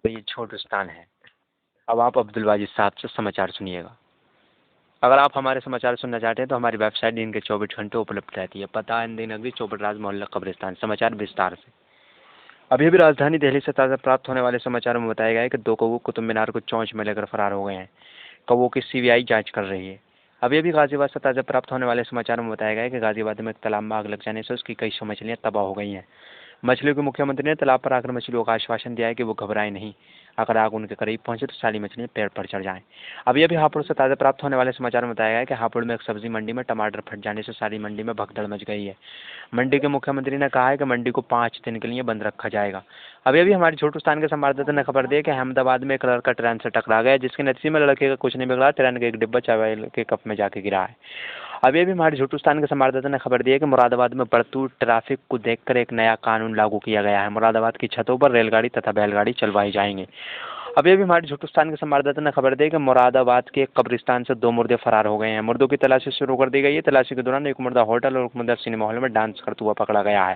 तो ये छोटुस्तान है। अब आप अब्दुल वाजिद साहब से समाचार सुनिएगा। अगर आप हमारे समाचार सुनना चाहते हैं तो हमारी वेबसाइट दिन के 24 घंटे उपलब्ध रहती है। पता है इंदिरा नगरी, चौपट मोहल्ला कब्रिस्तान। समाचार विस्तार से। अभी अभी राजधानी दिल्ली से ताज़ा प्राप्त होने वाले समाचारों में बताया गया है कि 2 कौवे कुतुब मीनार को चोंच में लेकर फरार हो गए हैं। कौवों की सीबीआई जांच कर रही है। अभी अभी गाजियाबाद से ताज़ा प्राप्त होने वाले समाचारों में बताया गया है कि गाजियाबाद में एक तालाब में आग लग जाने से उसकी कई सौ मछलियां तबाह हो गई हैं। मछलियों के मुख्यमंत्री ने तालाब पर आकर मछलियों का आश्वासन दिया है कि वो घबराएं नहीं, अगर आग उनके करीब पहुंचे तो सारी मछलियां पेड़ पर चढ़ जाएं। अभी अभी हापुड़ से ताज़ा प्राप्त होने वाले समाचार में बताया गया है कि हापुड़ में एक सब्जी मंडी में टमाटर फट जाने से सारी मंडी में भगदड़ मच गई है। मंडी के मुख्यमंत्री ने कहा है कि मंडी को 5 दिन के लिए बंद रखा जाएगा। अभी अभी हमारे छोटुस्तान के संवाददाता ने खबर दी है कि अहमदाबाद में एक लड़का ट्रेन से टकरा गया, जिसके नतीजे में लड़के का कुछ नहीं बिगड़ा, ट्रेन का एक डिब्बा चाय के कप में जाके गिरा है। अभी अभी हमारे छोटुस्तान के संवाददाता ने खबर दी है कि मुरादाबाद में बढ़ती ट्रैफिक को देखकर एक नया कानून लागू किया गया है। मुरादाबाद की छतों पर रेलगाड़ी तथा बैलगाड़ी चलवाई जाएंगे। अभी अभी हमारे छोटुस्तान के संवाददाता ने खबर दी कि मुरादाबाद के एक कब्रिस्तान से 2 मुर्दे फरार हो गए हैं। मुर्दों की तलाशी शुरू कर दी गई है। तलाशी के दौरान एक मुर्दा होटल और एक मुर्दा सिनेमा हॉल में डांस करता हुआ पकड़ा गया है।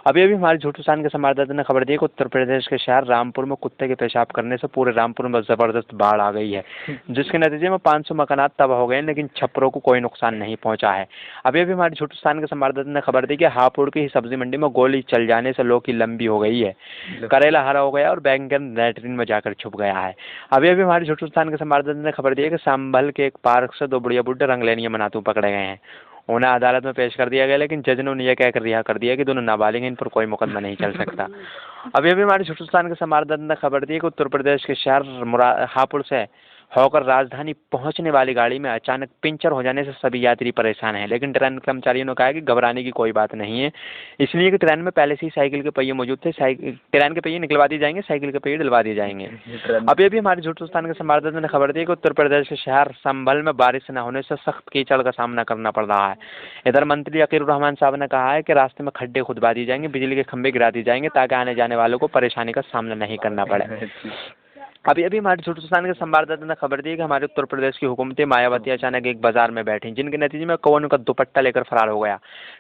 अभी अभी हमारे छोटुस्तान के संवाददाता ने खबर दी कि उत्तर प्रदेश के शहर रामपुर में कुत्ते के पेशाब करने से पूरे रामपुर में जबरदस्त बाढ़ आ गई है, जिसके नतीजे में 500 मकानात तबाह हो गए, लेकिन छप्परों को कोई नुकसान नहीं पहुंचा है। अभी अभी हमारे छोटुस्तान के संवाददाता ने खबर दी कि हापुड़ की सब्जी मंडी में गोली चल जाने से लौकी लंबी हो गई है, करेला हरा हो गया और बैंगन लैट्रिन में जाकर छुप गया है। अभी अभी हमारे छोटुस्तान के संवाददाता ने खबर दी है कि संभल के एक पार्क से 2 बुढ़िया बुड्ढे रंगलेनिया मनाते हुए पकड़े गए हैं। उन्हें अदालत में पेश कर दिया गया, लेकिन जज ने उन्हें यह कहकर रिहा कर दिया कि दोनों नाबालिग हैं, इन पर कोई मुकदमा नहीं चल सकता। अभी अभी हमारे छोटुस्तान के संवाददाता ने खबर दी है कि उत्तर प्रदेश के शहर हापुड़ से होकर राजधानी पहुंचने वाली गाड़ी में अचानक पंचर हो जाने से सभी यात्री परेशान हैं, लेकिन ट्रेन कर्मचारियों ने कहा है कि घबराने की कोई बात नहीं है, इसलिए कि ट्रेन में पहले से ही साइकिल के पहिए मौजूद थे। ट्रेन के पहिए निकलवा दिए जाएंगे, साइकिल के पहिए डलवा दिए जाएंगे। अभी अभी हमारे छोटुस्तान के संवाददाता ने खबर दी है कि उत्तर प्रदेश के शहर संभल में बारिश न होने से सख्त कीचड़ का सामना करना पड़ रहा है। इधर मंत्री अकील रहमान साहब ने कहा है कि रास्ते में खड्डे खुदवा दिए जाएंगे, बिजली के खंभे गिरा दिए जाएंगे, ताकि आने जाने वालों को परेशानी का सामना नहीं करना पड़े। अभी अभी हमारे छोटुस्तान के संवाददाता ने खबर दी है कि हमारे उत्तर प्रदेश की हुकूमत मायावती अचानक एक बाजार में बैठी, जिनके नतीजे में कौवों का दुपट्टा लेकर फरार हो गया।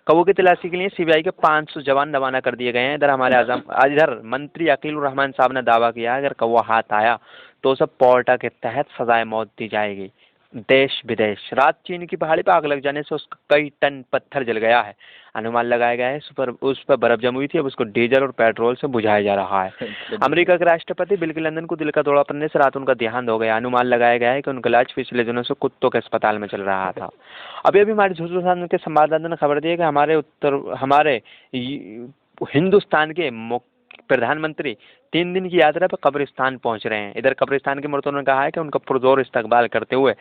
कौवों की तलाशी के लिए सीबीआई के 500 जवान रवाना कर दिए गए हैं। इधर मंत्री अकील रहमान साहब ने दावा किया अगर कौवा हाथ आया तो उसे पोर्टा के तहत सजाए मौत दी जाएगी। देश विदेश। रात चीन की पहाड़ी पर आग लग जाने से उसका कई टन पत्थर जल गया है। अनुमान लगाया गया है उस पर बर्फ जमी हुई थी, अब उसको डीजल और पेट्रोल से बुझाया जा रहा है। अमेरिका के राष्ट्रपति बिल क्लिंटन को दिल का दौरा पड़ने से रात उनका देहांत हो गया। अनुमान लगाया गया है कि उनका इलाज पिछले दिनों से कुत्तों के अस्पताल में चल रहा था। अभी अभी हमारे छोटुस्तान के संवाददाता ने खबर दी है कि हमारे हिंदुस्तान के प्रधानमंत्री 3 दिन की यात्रा पर कब्रिस्तान पहुंच रहे हैं। इधर कब्रिस्तान के मृतकों ने कहा है कि उनका पुरजोर इस्तकबाल करते हुए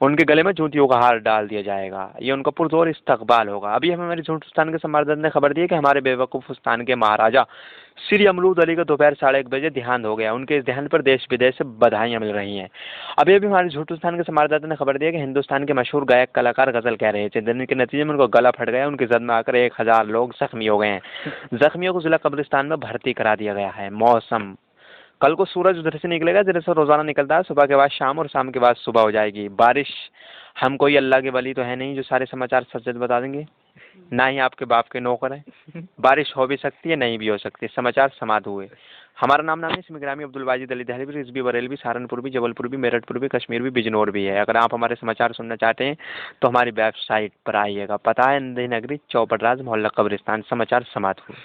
उनके गले में जूतियों का हार डाल दिया जाएगा। ये उनका पुरजोर इस्तकबाल होगा। अभी हमारे हिंदुस्तान के संवाददाता ने खबर दी है कि हमारे बेवकूफिस्तान के महाराजा श्री अमरूद अली का दोपहर 1:30 बजे देहांत हो गया। उनके इस देहांत पर देश विदेश से बधाइयां मिल रही हैं। अभी अभी हमारे हिंदुस्तान के संवाददाता ने खबर दी है कि हिंदुस्तान के मशहूर गायक कलाकार गजल कह रहे थे, जिनके नतीजे में उनका गला फट गया। उनकी जद में आकर 1000 लोग जख्मी हो गए हैं। जख्मियों को जिला कब्रिस्तान में भर्ती करा दिया गया है। मौसम। कल को सूरज उधर से निकलेगा जिधर से रोजाना निकलता है, सुबह के बाद शाम और शाम के बाद सुबह हो जाएगी। बारिश। हम कोई अल्लाह के वली तो है नहीं जो सारे समाचार सच बता देंगे, ना ही आपके बाप के नौकर है। बारिश हो भी सकती है, नहीं भी हो सकती। समाचार समाप्त हुए। हमारा नाम है इसमें ग्रामी अब्दुल वाजिद अली दहलवी, रिजवी, बरेलवी, सहारनपुर भी, जबलपुर भी, मेरठपुर भी, कश्मीर भी, बिजनौर भी है। अगर आप हमारे समाचार सुनना चाहते हैं तो हमारी वेबसाइट पर आइएगा। पता है इंदिरा नगरी, चौपट मोहल्ला कब्रिस्तान। समाचार समाप्त हुए।